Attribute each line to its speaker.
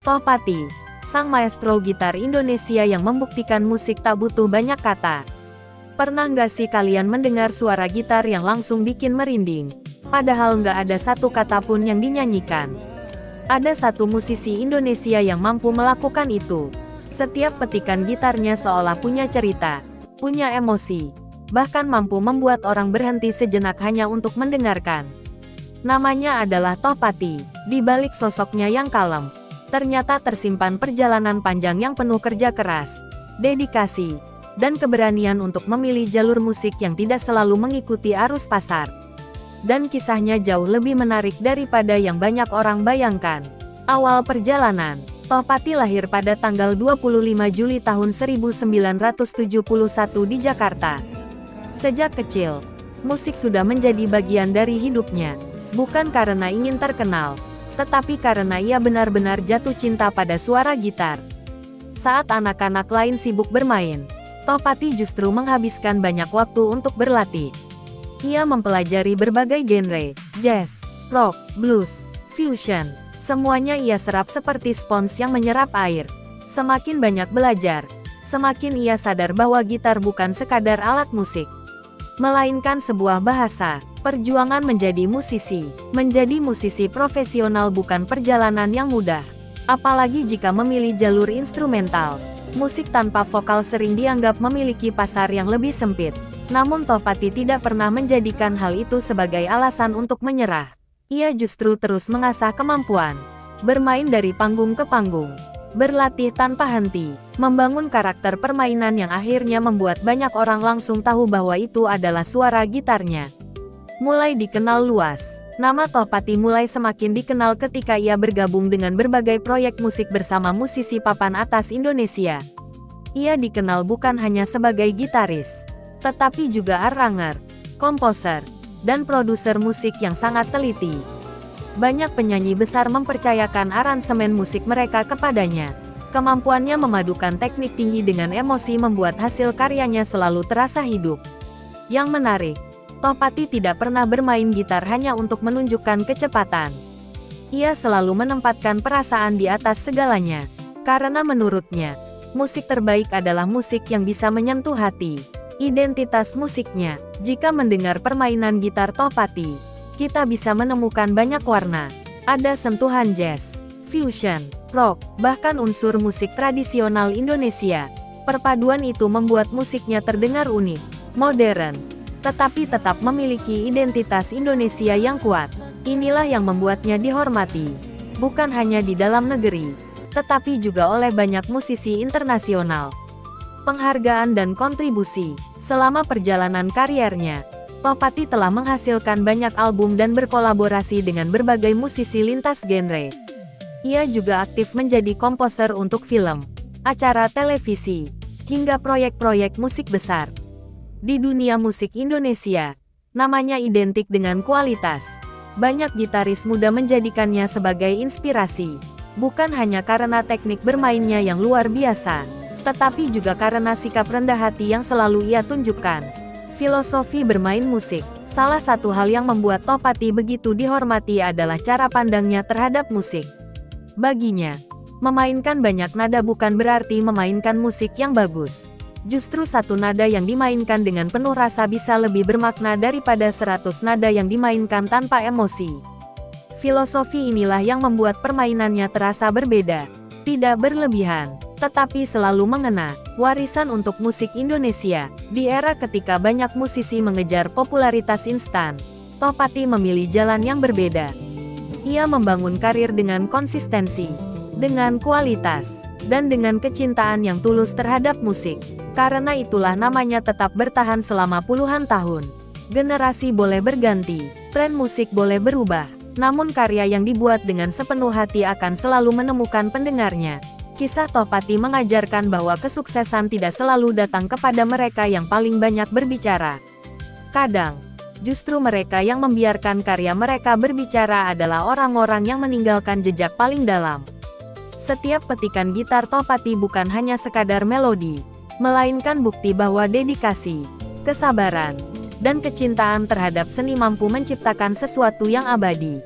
Speaker 1: Tohpati, sang maestro gitar Indonesia yang membuktikan musik tak butuh banyak kata. Pernah nggak sih kalian mendengar suara gitar yang langsung bikin merinding? Padahal nggak ada satu kata pun yang dinyanyikan. Ada satu musisi Indonesia yang mampu melakukan itu. Setiap petikan gitarnya seolah punya cerita, punya emosi, bahkan mampu membuat orang berhenti sejenak hanya untuk mendengarkan. Namanya adalah Tohpati. Di balik sosoknya yang kalem, ternyata tersimpan perjalanan panjang yang penuh kerja keras, dedikasi, dan keberanian untuk memilih jalur musik yang tidak selalu mengikuti arus pasar. Dan kisahnya jauh lebih menarik daripada yang banyak orang bayangkan. Awal perjalanan, Tohpati lahir pada tanggal 25 Juli tahun 1971 di Jakarta. Sejak kecil, musik sudah menjadi bagian dari hidupnya, bukan karena ingin terkenal, tetapi karena ia benar-benar jatuh cinta pada suara gitar. Saat anak-anak lain sibuk bermain, Tohpati justru menghabiskan banyak waktu untuk berlatih. Ia mempelajari berbagai genre, jazz, rock, blues, fusion. Semuanya ia serap seperti spons yang menyerap air. Semakin banyak belajar, semakin ia sadar bahwa gitar bukan sekadar alat musik, melainkan sebuah bahasa. Perjuangan menjadi musisi profesional bukan perjalanan yang mudah. Apalagi jika memilih jalur instrumental. Musik tanpa vokal sering dianggap memiliki pasar yang lebih sempit. Namun Tohpati tidak pernah menjadikan hal itu sebagai alasan untuk menyerah. Ia justru terus mengasah kemampuan, bermain dari panggung ke panggung, berlatih tanpa henti, membangun karakter permainan yang akhirnya membuat banyak orang langsung tahu bahwa itu adalah suara gitarnya. Mulai dikenal luas, nama Tohpati mulai semakin dikenal ketika ia bergabung dengan berbagai proyek musik bersama musisi papan atas Indonesia. Ia dikenal bukan hanya sebagai gitaris, tetapi juga arranger, komposer, dan produser musik yang sangat teliti. Banyak penyanyi besar mempercayakan aransemen musik mereka kepadanya. Kemampuannya memadukan teknik tinggi dengan emosi membuat hasil karyanya selalu terasa hidup. Yang menarik, Tohpati tidak pernah bermain gitar hanya untuk menunjukkan kecepatan. Ia selalu menempatkan perasaan di atas segalanya. Karena menurutnya, musik terbaik adalah musik yang bisa menyentuh hati. Identitas musiknya, jika mendengar permainan gitar Tohpati, kita bisa menemukan banyak warna. Ada sentuhan jazz, fusion, rock, bahkan unsur musik tradisional Indonesia. Perpaduan itu membuat musiknya terdengar unik, modern, tetapi tetap memiliki identitas Indonesia yang kuat. Inilah yang membuatnya dihormati, bukan hanya di dalam negeri, tetapi juga oleh banyak musisi internasional. Penghargaan dan kontribusi. Selama perjalanan kariernya, Tohpati telah menghasilkan banyak album dan berkolaborasi dengan berbagai musisi lintas genre. Ia juga aktif menjadi komposer untuk film, acara televisi, hingga proyek-proyek musik besar. Di dunia musik Indonesia, namanya identik dengan kualitas. Banyak gitaris muda menjadikannya sebagai inspirasi, bukan hanya karena teknik bermainnya yang luar biasa, tetapi juga karena sikap rendah hati yang selalu ia tunjukkan. Filosofi bermain musik. Salah satu hal yang membuat Tohpati begitu dihormati adalah cara pandangnya terhadap musik. Baginya, memainkan banyak nada bukan berarti memainkan musik yang bagus. Justru satu nada yang dimainkan dengan penuh rasa bisa lebih bermakna daripada 100 nada yang dimainkan tanpa emosi. Filosofi inilah yang membuat permainannya terasa berbeda, tidak berlebihan, tetapi selalu mengena. Warisan untuk musik Indonesia. Di era ketika banyak musisi mengejar popularitas instan, Tohpati memilih jalan yang berbeda. Ia membangun karir dengan konsistensi, dengan kualitas, dan dengan kecintaan yang tulus terhadap musik. Karena itulah namanya tetap bertahan selama puluhan tahun. Generasi boleh berganti, tren musik boleh berubah, namun karya yang dibuat dengan sepenuh hati akan selalu menemukan pendengarnya. Kisah Tohpati mengajarkan bahwa kesuksesan tidak selalu datang kepada mereka yang paling banyak berbicara. Kadang, justru mereka yang membiarkan karya mereka berbicara adalah orang-orang yang meninggalkan jejak paling dalam. Setiap petikan gitar Tohpati bukan hanya sekadar melodi, melainkan bukti bahwa dedikasi, kesabaran, dan kecintaan terhadap seni mampu menciptakan sesuatu yang abadi.